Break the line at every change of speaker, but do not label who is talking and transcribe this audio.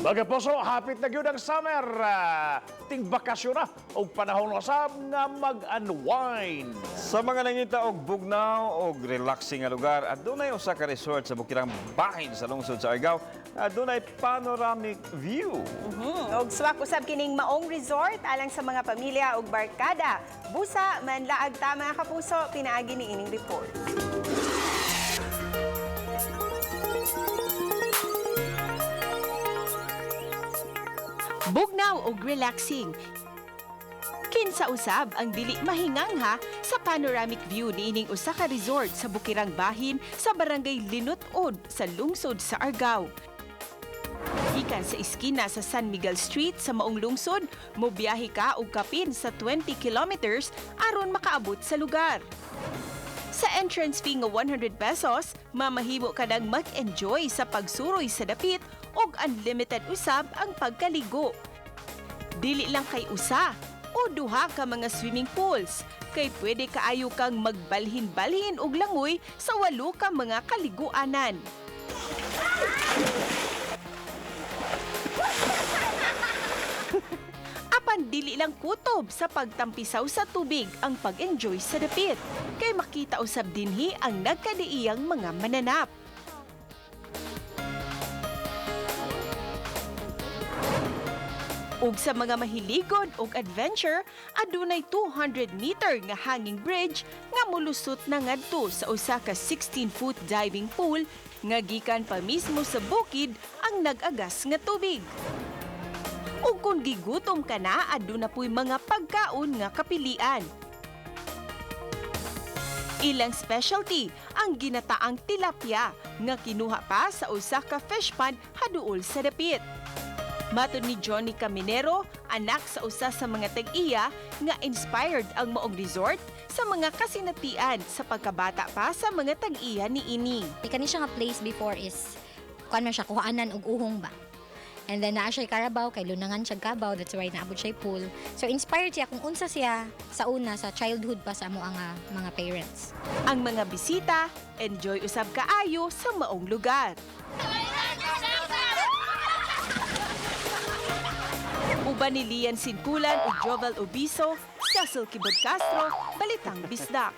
Mga puso, hapit na gyud ang summer. Ting bakasyon na o panahon usab nga mag-unwind.
Sa mga nangita og bugnaw og relaxing nga lugar, adunay usa ka resort sa bukirang bahin sa lungsod sa Argao. Adunay panoramic view.
Og swak usab kining maong resort alang sa mga pamilya ug barkada. Busa manlaag ta mga kapuso, pinaagi ni ining report. Bugnaw og relaxing. Kinsa usab ang dili mahingangha sa panoramic view niining usa ka resort sa bukirang bahin sa barangay Linut-od sa lungsod sa Argao. Gikan sa iskina sa San Miguel Street sa maong lungsod, mobiyahe ka og kapin sa 20 kilometers aron makaabot sa lugar. Sa entrance fee nga 100 pesos, mamahimo ka nang mag-enjoy sa pagsuroy sa dapit ug unlimited usab ang pagkaligo. Dili lang kay usa o duha ka mga swimming pools, kay pwede kaayo kang magbalhin-balhin og langoy sa 8 ka mga kaliguanan. Apan dili lang kutob sa pagtampisaw sa tubig ang pag-enjoy sa dapit, kay makita usab dinhi ang nagkadiiyang mga mananap. Ug sa mga mahiligod og adventure, adunay 200-meter nga hanging bridge nga molusot na ngadto sa usa ka 16-foot diving pool nga gikan pa mismo sa bukid ang nag-agas nga tubig. Ug kung gigutom ka na, aduna po'y mga pagkaon nga kapilian. Ilang specialty ang ginataang tilapia nga kinuha pa sa usa ka fish pond haduol sa dapit. Matod ni Johnny Caminero, anak sa usa sa mga tag-iya, nga inspired ang maong resort sa mga kasinatian sa pagkabata pa sa mga tag-iya ni ini.
Kani siya nga place before is kuan man siya kuhaanan og uhong ba. And then naa siya Carabao kay lunangan siya Gabaw, that's why naabot siya pool. So inspired siya kung unsa siya sa una sa childhood pa sa amo ang mga parents.
Ang mga bisita enjoy usab kaayo sa maong lugar. Uban ni Lian Sinculan ug Jovel Obiso, Cecil Kibod Castro, Balitang Bisdak.